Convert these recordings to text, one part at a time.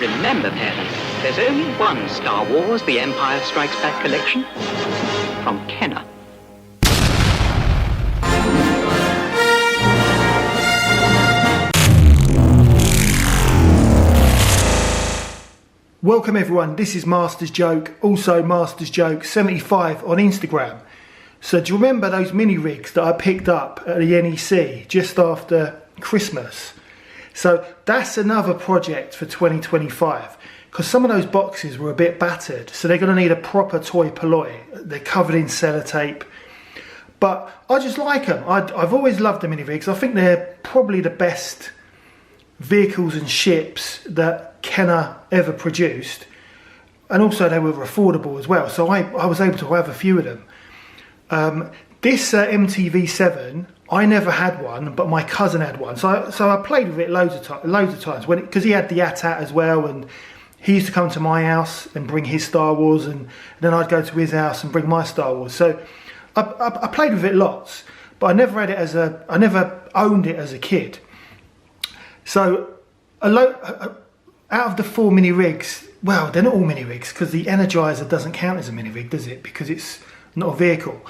Remember, parents, there's only one Star Wars The Empire Strikes Back collection from Kenner. Welcome everyone, this is Master's Joke, also Master's Joke 75 on Instagram. So do you remember those mini rigs that I picked up at the NEC just after Christmas? So that's another project for 2025 because some of those boxes were a bit battered, so they're going to need a proper toy polloi. They're covered in sellotape, but I just like them. I've always loved the mini rigs. I think they're probably the best vehicles and ships that Kenner ever produced, and also they were affordable as well, so I was able to have a few of them. This MTV-7, I never had one, but my cousin had one, so I played with it loads of times because he had the AT-AT as well, and he used to come to my house and bring his Star Wars, and then I'd go to his house and bring my Star Wars. So I played with it lots, but I never had it I never owned it as a kid. So out of the 4 mini rigs, well, they're not all mini rigs because the Energizer doesn't count as a mini rig, does it? Because it's not a vehicle.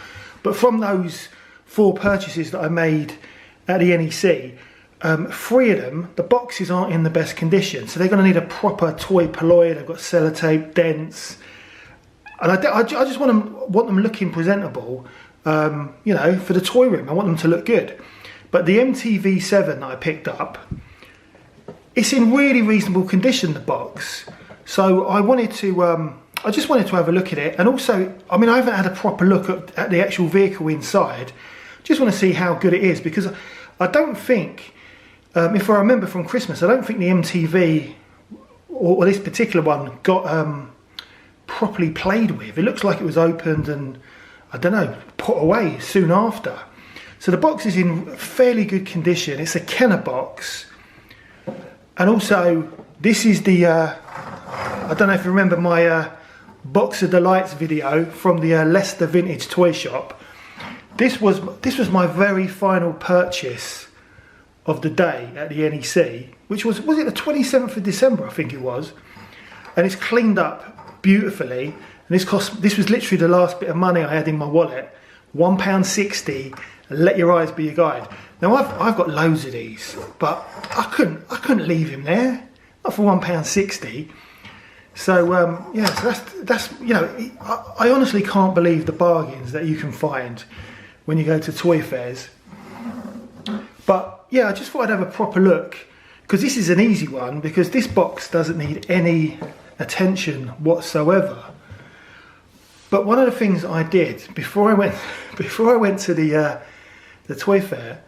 But from those 4 purchases that I made at the NEC, 3 of them, the boxes aren't in the best condition. So they're going to need a proper toy polloi. They've got sellotape, dents. And I just want them looking presentable, you know, for the toy room. I want them to look good. But the MTV-7 that I picked up, it's in really reasonable condition, the box. So I wanted to, I just wanted to have a look at it. And also, I mean, I haven't had a proper look at the actual vehicle inside. Just want to see how good it is, because I don't think, if I remember from Christmas, I don't think the MTV or this particular one got properly played with. It looks like it was opened and, I don't know, put away soon after. So the box is in fairly good condition. It's a Kenner box. And also, this is the, I don't know if you remember my Box of Delights video from the Leicester Vintage Toy Shop. This was my very final purchase of the day at the NEC, which was it the 27th of December, I think it was. And it's cleaned up beautifully. And this was literally the last bit of money I had in my wallet, £1.60. Let your eyes be your guide. Now I've got loads of these, but I couldn't leave him there, not for £1.60. So yeah, so that's you know, I honestly can't believe the bargains that you can find when you go to toy fairs. But yeah, I just thought I'd have a proper look, because this is an easy one, because this box doesn't need any attention whatsoever. But one of the things I did before I went to the toy fair,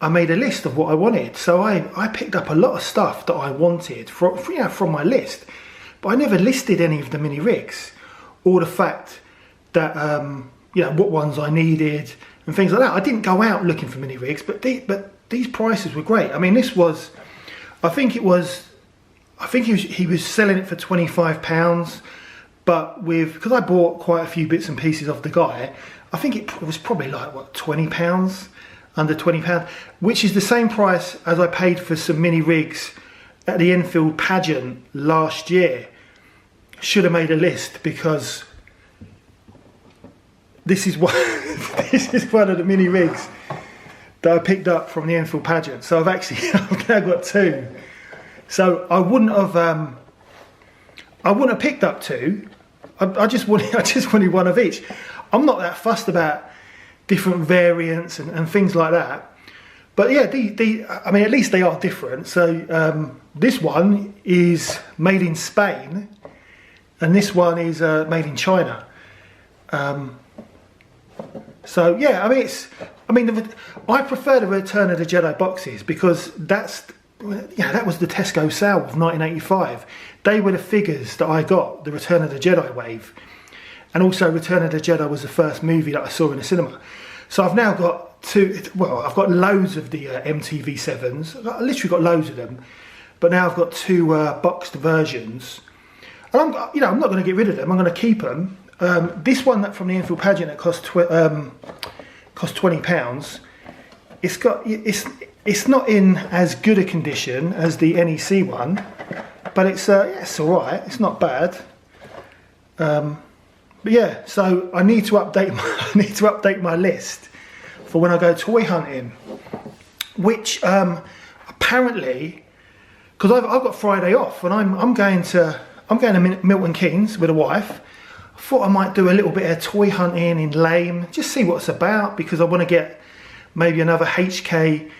I made a list of what I wanted. So I picked up a lot of stuff that I wanted from my list, but I never listed any of the mini rigs, or the fact that you know, what ones I needed and things like that. I didn't go out looking for mini rigs, but these prices were great. I mean, this was, I think he was selling it for £25, but because I bought quite a few bits and pieces off the guy, I think it was probably like, what, £20, under £20, which is the same price as I paid for some mini rigs at the Enfield Pageant last year. Should have made a list, because this is one of the mini rigs that I picked up from the Enfield Pageant. So I've now got 2. So I wouldn't have picked up 2. I just wanted one of each. I'm not that fussed about different variants and things like that. But yeah, I mean, at least they are different. So this one is made in Spain, and this one is made in China. So yeah, I mean, I prefer the Return of the Jedi boxes, because that was the Tesco sale of 1985. They were the figures that I got, the Return of the Jedi wave. And also Return of the Jedi was the first movie that I saw in the cinema. So I've now got 2, well, I've got loads of the MTV-7s. I literally got loads of them. But now I've got 2 boxed versions. And I'm not going to get rid of them, I'm going to keep them. This one that from the Enfield Pageant that cost £20. It's not in as good a condition as the NEC one, but it's all right. It's not bad. But yeah, so I need to update my list for when I go toy hunting, which apparently, because I've got Friday off and I'm going to Milton Keynes with a wife. I thought I might do a little bit of toy hunting in Lame, just see what it's about, because I want to get maybe another HK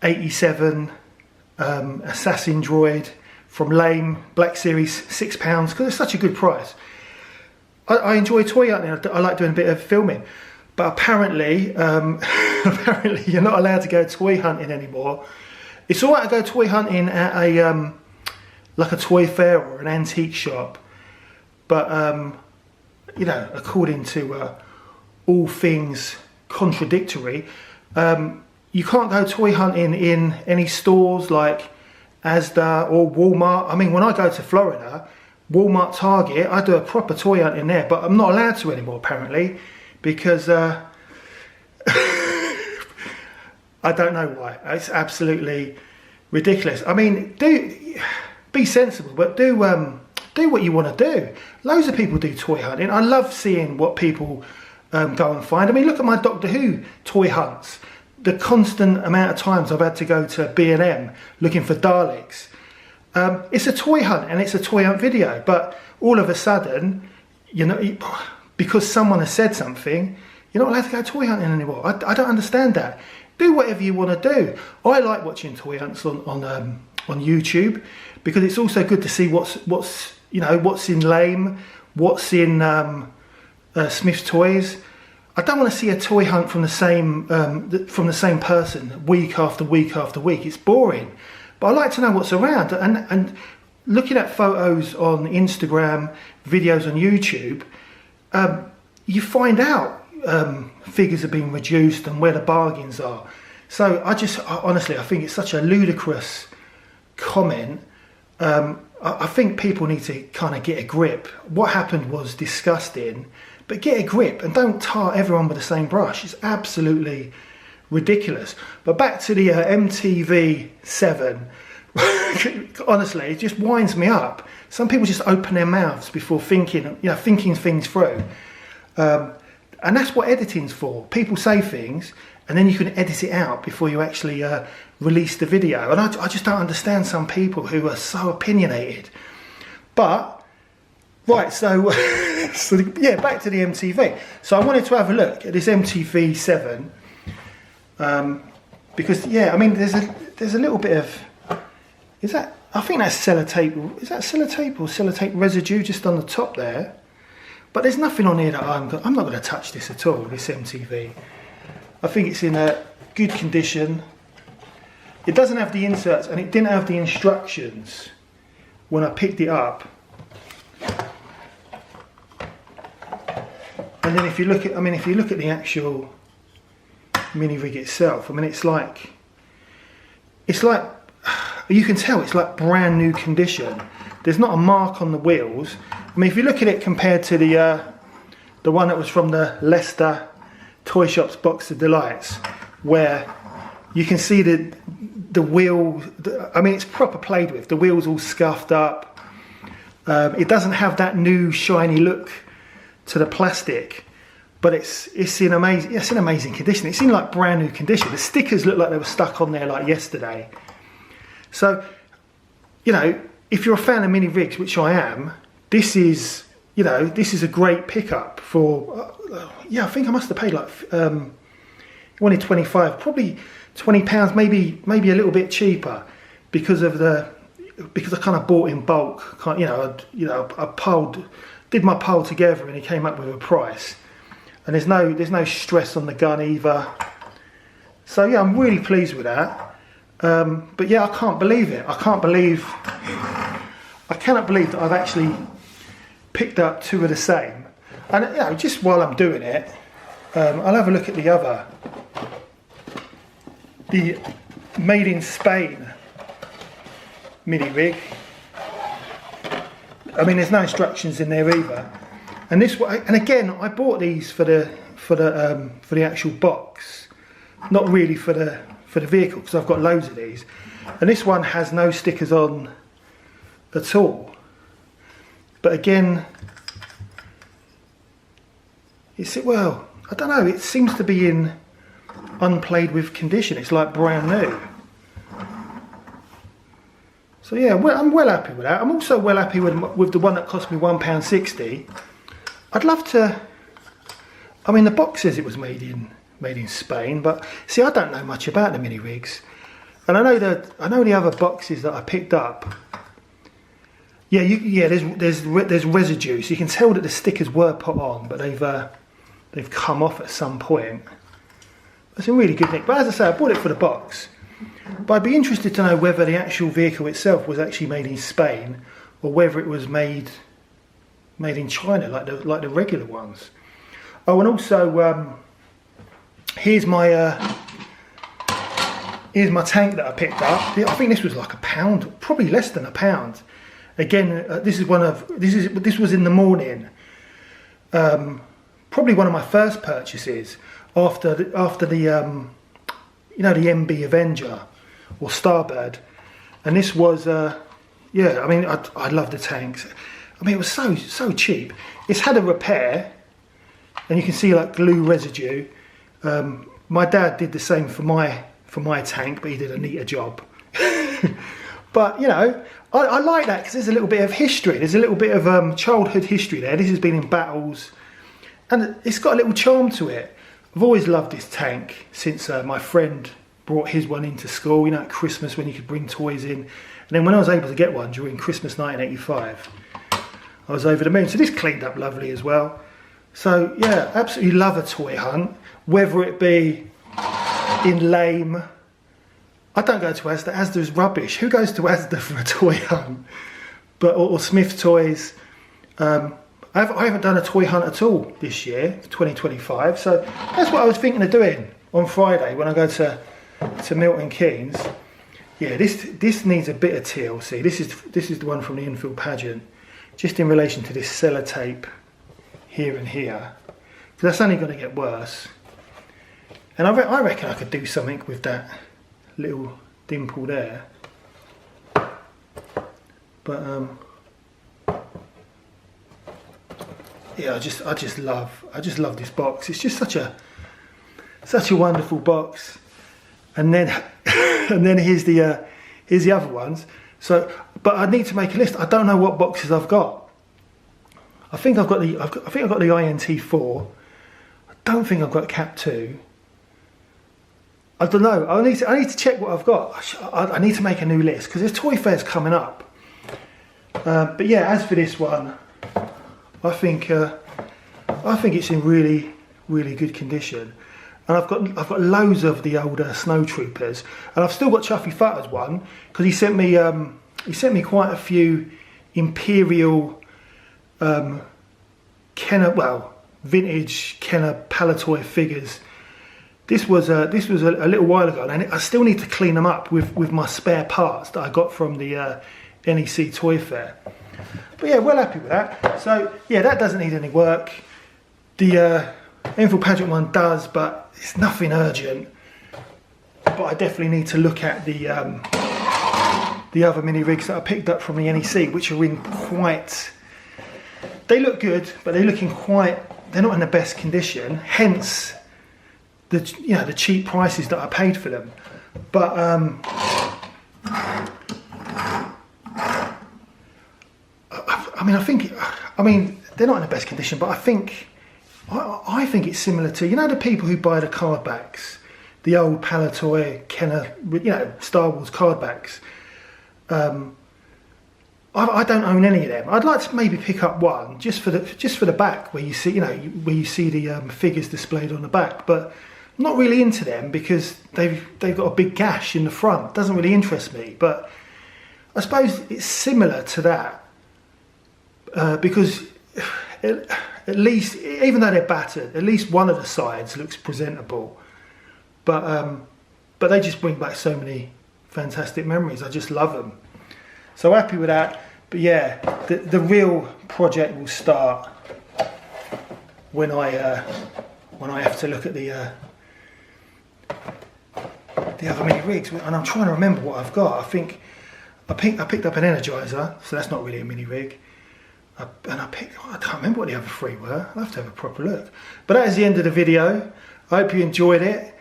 87 assassin droid from Lame, Black Series, £6, because it's such a good price. I enjoy toy hunting. I like doing a bit of filming, but apparently apparently you're not allowed to go toy hunting anymore. It's all right to go toy hunting at a like a toy fair or an antique shop, but you know, according to all things contradictory, you can't go toy hunting in any stores like Asda or Walmart. I mean, when I go to Florida, Walmart, Target, I do a proper toy hunt in there, but I'm not allowed to anymore apparently, because I don't know why. It's absolutely ridiculous. I mean, be sensible, but do what you want to do. Loads of people do toy hunting. I love seeing what people go and find. I mean, look at my Doctor Who toy hunts. The constant amount of times I've had to go to B&M looking for Daleks. It's a toy hunt and it's a toy hunt video, but all of a sudden, you know, because someone has said something, you're not allowed to go toy hunting anymore. I don't understand that. Do whatever you want to do. I like watching toy hunts on YouTube, because it's also good to see what's in Lame, what's in Smith's Toys. I don't want to see a toy hunt from the same person week after week after week. It's boring. But I like to know what's around, and looking at photos on Instagram, videos on YouTube, you find out figures are being reduced and where the bargains are. So honestly, I think it's such a ludicrous comment. I think people need to kind of get a grip. What happened was disgusting, but get a grip and don't tar everyone with the same brush. It's absolutely ridiculous. But back to the MTV-7, honestly, it just winds me up. Some people just open their mouths before thinking things through. And that's what editing's for. People say things and then you can edit it out before you actually release the video. And I just don't understand some people who are so opinionated. But, right, so, yeah, back to the MTV. So I wanted to have a look at this MTV-7. Because, yeah, I mean, there's a little bit of, I think that's sellotape. Is that sellotape or sellotape residue just on the top there? But there's nothing on here that I'm not going to touch this at all, this MTV. I think it's in a good condition. It doesn't have the inserts and it didn't have the instructions when I picked it up. And then if you look at the actual mini rig itself, I mean, it's like, you can tell it's like brand new condition. There's not a mark on the wheels. I mean, if you look at it compared to the one that was from the Leicester Toy Shop's Box of Delights, where you can see the wheel, I mean, it's proper played with. The wheel's all scuffed up. It doesn't have that new shiny look to the plastic, but it's in amazing condition. It's in like brand new condition. The stickers look like they were stuck on there like yesterday. So, you know, if you're a fan of mini rigs, which I am, this is a great pickup for, I think I must have paid like, wanted 25, probably £20, maybe a little bit cheaper, because I kind of bought in bulk. I did my poll together and it came up with a price, and there's no stress on the gun either. So yeah, I'm really pleased with that. But yeah, I can't believe it. I cannot believe that I've actually picked up two of the same. And you know, just while I'm doing it, I'll have a look at the made in Spain mini rig. I mean, there's no instructions in there either. And again, I bought these for the actual box, not really for the vehicle, because I've got loads of these. And this one has no stickers on at all. But again, well, I don't know, it seems to be in unplayed with condition. It's like brand new. So yeah, I'm well happy with that. I'm also well happy with the one that cost me £1.60. I'd love to, I mean, the box says it was made in Spain, but see, I don't know much about the mini rigs. And I know the other boxes that I picked up. Yeah, there's residue, so you can tell that the stickers were put on, but they've come off at some point. It's in really good nick. But as I say, I bought it for the box. But I'd be interested to know whether the actual vehicle itself was actually made in Spain, or whether it was made in China, like the regular ones. Oh, and also here's my tank that I picked up. I think this was like £1, probably less than £1. Again, this was in the morning. Probably one of my first purchases after the you know, the MB Avenger or Starbird, and this was yeah. I mean, I love the tanks. I mean, it was so cheap. It's had a repair, and you can see like glue residue. My dad did the same for my tank, but he did a neater job. But you know, I like that because there's a little bit of history. There's a little bit of childhood history there. This has been in battles, and it's got a little charm to it. I've always loved this tank since my friend brought his one into school, you know, at Christmas when you could bring toys in. And then when I was able to get one during Christmas 1985, I was over the moon. So this cleaned up lovely as well. So yeah, absolutely love a toy hunt, whether it be in Lame. I don't go to Asda. Asda's rubbish. Who goes to Asda for a toy hunt? But or Smith Toys. I haven't done a toy hunt at all this year, 2025. So that's what I was thinking of doing on Friday when I go to Milton Keynes. Yeah, this needs a bit of TLC. This is the one from the Enfield Pageant, just in relation to this sellotape here and here, because that's only going to get worse. And I reckon I could do something with that little dimple there. But yeah, I just love this box. It's just such a wonderful box. And then here's the other ones. So, but I need to make a list. I don't know what boxes I've got. I think I've got the INT4. I don't think I've got Cap 2. I don't know. I need to check what I've got. I need to make a new list because there's Toy Fairs coming up. But yeah, as for this one, I think it's in really, really good condition, and I've got loads of the older Snow Troopers, and I've still got Chuffy Futter's one because he sent me quite a few Imperial Kenner, vintage Kenner Palatoy figures. This was a little while ago, and I still need to clean them up with my spare parts that I got from the NEC Toy Fair. But yeah, well happy with that. So yeah, that doesn't need any work. The Enfield Pageant one does, but it's nothing urgent. But I definitely need to look at the other mini rigs that I picked up from the NEC, which are in quite. They look good, but they're not in the best condition. Hence, the cheap prices that I paid for them. But I mean, they're not in the best condition, but I think it's similar to, you know, the people who buy the card backs, the old Palatoy, Kenner, you know, Star Wars card backs. I don't own any of them. I'd like to maybe pick up one just for the back, where you see, you know, where you see the figures displayed on the back. But I'm not really into them because they've got a big gash in the front. It doesn't really interest me. But I suppose it's similar to that. Because at least, even though they're battered, at least one of the sides looks presentable. But they just bring back so many fantastic memories. I just love them. So happy with that. But yeah, the real project will start when I have to look at the other mini rigs, and I'm trying to remember what I've got. I think I picked up an Energizer, so that's not really a mini rig. I can't remember what the other 3 were. I'll have to have a proper look. But that is the end of the video. I hope you enjoyed it.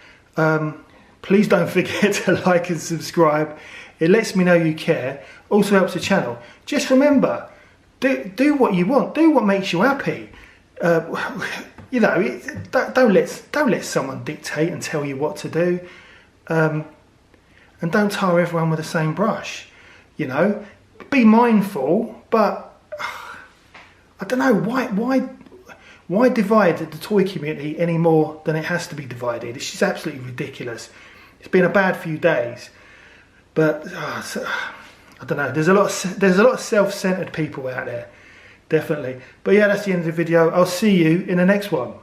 Please don't forget to like and subscribe. It lets me know you care. Also helps the channel. Just remember, do what you want. Do what makes you happy. You know, don't let someone dictate and tell you what to do. And don't tar everyone with the same brush. You know, be mindful, but I don't know why divide the toy community any more than it has to be divided. It's just absolutely ridiculous. It's been a bad few days, but I don't know. There's a lot of self-centered people out there, definitely. But yeah, that's the end of the video. I'll see you in the next one.